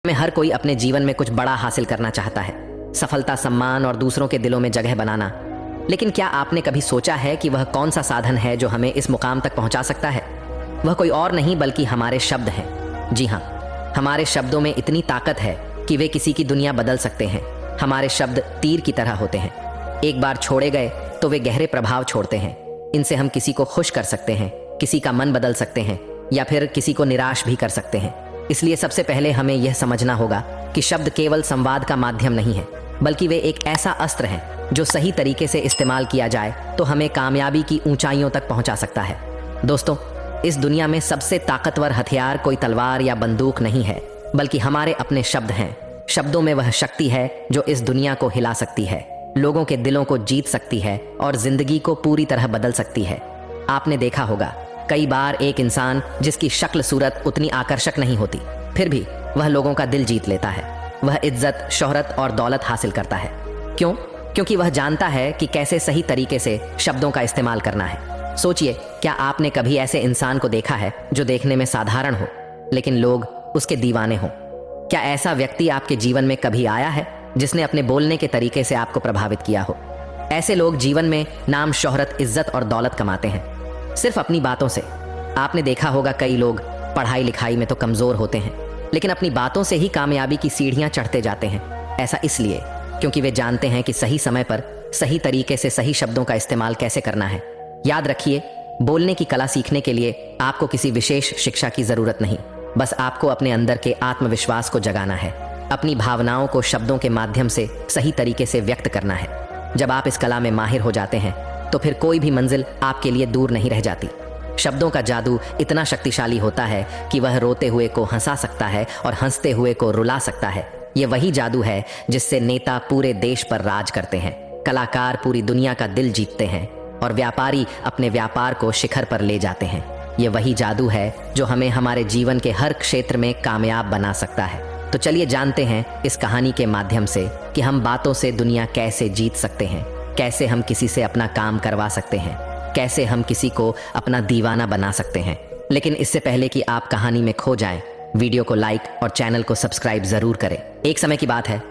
में हर कोई अपने जीवन में कुछ बड़ा हासिल करना चाहता है, सफलता, सम्मान और दूसरों के दिलों में जगह बनाना। लेकिन क्या आपने कभी सोचा है कि वह कौन सा साधन है जो हमें इस मुकाम तक पहुंचा सकता है? वह कोई और नहीं बल्कि हमारे शब्द हैं। जी हाँ, हमारे शब्दों में इतनी ताकत है कि वे किसी की दुनिया बदल सकते हैं। हमारे शब्द तीर की तरह होते हैं, एक बार छोड़े गए तो वे गहरे प्रभाव छोड़ते हैं। इनसे हम किसी को खुश कर सकते हैं, किसी का मन बदल सकते हैं या फिर किसी को निराश भी कर सकते हैं। इसलिए सबसे पहले हमें यह समझना होगा कि शब्द केवल संवाद का माध्यम नहीं है, बल्कि वे एक ऐसा अस्त्र है जो सही तरीके से इस्तेमाल किया जाए तो हमें कामयाबी की ऊंचाइयों तक पहुंचा सकता है। दोस्तों, इस दुनिया में सबसे ताकतवर हथियार कोई तलवार या बंदूक नहीं है, बल्कि हमारे अपने शब्द हैं। शब्दों में वह शक्ति है जो इस दुनिया को हिला सकती है, लोगों के दिलों को जीत सकती है और जिंदगी को पूरी तरह बदल सकती है। आपने देखा होगा कई बार एक इंसान जिसकी शक्ल सूरत उतनी आकर्षक नहीं होती, फिर भी वह लोगों का दिल जीत लेता है। वह इज्जत, शोहरत और दौलत हासिल करता है। क्यों? क्योंकि वह जानता है कि कैसे सही तरीके से शब्दों का इस्तेमाल करना है। सोचिए, क्या आपने कभी ऐसे इंसान को देखा है जो देखने में साधारण हो लेकिन लोग उसके दीवाने हों? क्या ऐसा व्यक्ति आपके जीवन में कभी आया है जिसने अपने बोलने के तरीके से आपको प्रभावित किया हो? ऐसे लोग जीवन में नाम, शोहरत, इज्जत और दौलत कमाते हैं सिर्फ अपनी बातों से। आपने देखा होगा कई लोग पढ़ाई लिखाई में तो कमजोर होते हैं, लेकिन अपनी बातों से ही कामयाबी की सीढ़ियां चढ़ते जाते हैं। ऐसा इसलिए क्योंकि वे जानते हैं कि सही समय पर सही तरीके से सही शब्दों का इस्तेमाल कैसे करना है। याद रखिए, बोलने की कला सीखने के लिए आपको किसी विशेष शिक्षा की जरूरत नहीं, बस आपको अपने अंदर के आत्मविश्वास को जगाना है, अपनी भावनाओं को शब्दों के माध्यम से सही तरीके से व्यक्त करना है। जब आप इस कला में माहिर हो जाते हैं तो फिर कोई भी मंजिल आपके लिए दूर नहीं रह जाती। शब्दों का जादू इतना शक्तिशाली होता है कि वह रोते हुए को हंसा सकता है और हंसते हुए को रुला सकता है। ये वही जादू है जिससे नेता पूरे देश पर राज करते हैं, कलाकार पूरी दुनिया का दिल जीतते हैं और व्यापारी अपने व्यापार को शिखर पर ले जाते हैं। ये वही जादू है जो हमें हमारे जीवन के हर क्षेत्र में कामयाब बना सकता है। तो चलिए जानते हैं इस कहानी के माध्यम से कि हम बातों से दुनिया कैसे जीत सकते हैं, कैसे हम किसी से अपना काम करवा सकते हैं, कैसे हम किसी को अपना दीवाना बना सकते हैं। लेकिन इससे पहले कि आप कहानी में खो जाएं, वीडियो को लाइक और चैनल को सब्सक्राइब जरूर करें। एक समय की बात है,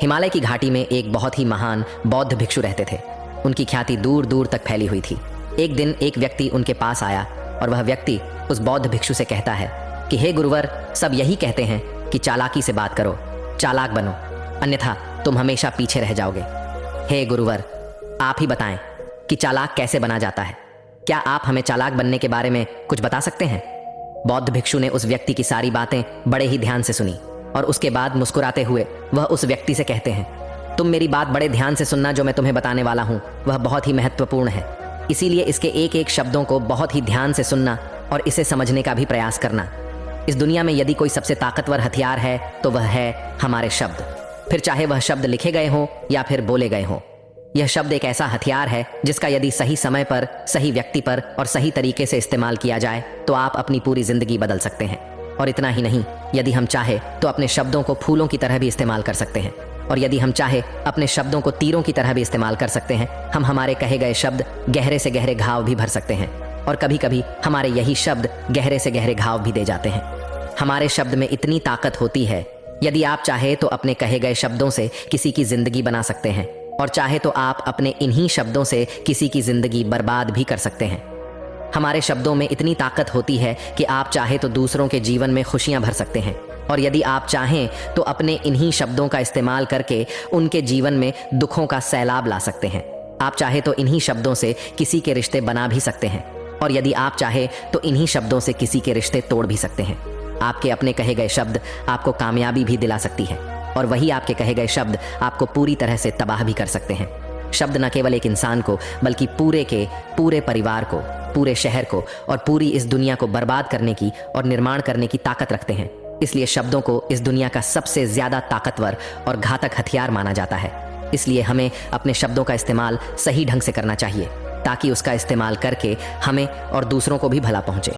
हिमालय की घाटी में एक बहुत ही महान बौद्ध भिक्षु रहते थे। उनकी ख्याति दूर दूर तक फैली हुई थी। एक दिन एक व्यक्ति उनके पास आया और वह व्यक्ति उस बौद्ध भिक्षु से कहता है कि हे गुरुवर, सब यही कहते हैं कि चालाकी से बात करो, चालाक बनो, अन्यथा तुम हमेशा पीछे रह जाओगे। हे गुरुवर, आप ही बताएं कि चालाक कैसे बना जाता है? क्या आप हमें चालाक बनने के बारे में कुछ बता सकते हैं? बौद्ध भिक्षु ने उस व्यक्ति की सारी बातें बड़े ही ध्यान से सुनी और उसके बाद मुस्कुराते हुए वह उस व्यक्ति से कहते हैं, तुम मेरी बात बड़े ध्यान से सुनना। जो मैं तुम्हें बताने वाला हूँ वह बहुत ही महत्वपूर्ण है, इसीलिए इसके एक एक शब्दों को बहुत ही ध्यान से सुनना और इसे समझने का भी प्रयास करना। इस दुनिया में यदि कोई सबसे ताकतवर हथियार है तो वह है हमारे शब्द। फिर चाहे वह शब्द लिखे गए हों या फिर बोले गए हों, यह शब्द एक ऐसा हथियार है जिसका यदि सही समय पर, सही व्यक्ति पर और सही तरीके से इस्तेमाल किया जाए तो आप अपनी पूरी जिंदगी बदल सकते हैं। और इतना ही नहीं, यदि हम चाहे तो अपने शब्दों को फूलों की तरह भी इस्तेमाल कर सकते हैं, और यदि हम चाहे अपने शब्दों को तीरों की तरह भी इस्तेमाल कर सकते हैं। हम हमारे कहे गए शब्द गहरे से गहरे घाव भी भर सकते हैं, और कभी कभी हमारे यही शब्द गहरे से गहरे घाव भी दे जाते हैं। हमारे शब्द में इतनी ताकत होती है, यदि आप चाहे तो अपने कहे गए शब्दों से किसी की जिंदगी बना सकते हैं, और चाहे तो आप अपने इन्हीं शब्दों से किसी की जिंदगी बर्बाद भी कर सकते हैं। हमारे शब्दों में इतनी ताकत होती है कि आप चाहे तो दूसरों के जीवन में खुशियां भर सकते हैं, और यदि आप चाहें तो अपने इन्हीं शब्दों का इस्तेमाल करके उनके जीवन में दुखों का सैलाब ला सकते हैं। आप चाहे तो इन्हीं शब्दों से किसी के रिश्ते बना भी सकते हैं, और यदि आप चाहे तो इन्हीं शब्दों से किसी के रिश्ते तोड़ भी सकते हैं। आपके अपने कहे गए शब्द आपको कामयाबी भी दिला सकती है, और वही आपके कहे गए शब्द आपको पूरी तरह से तबाह भी कर सकते हैं। शब्द न केवल एक इंसान को बल्कि पूरे परिवार को, पूरे शहर को और पूरी इस दुनिया को बर्बाद करने की और निर्माण करने की ताकत रखते हैं। इसलिए शब्दों को इस दुनिया का सबसे ज्यादा ताकतवर और घातक हथियार माना जाता है। इसलिए हमें अपने शब्दों का इस्तेमाल सही ढंग से करना चाहिए, ताकि उसका इस्तेमाल करके हमें और दूसरों को भी भला पहुंचे।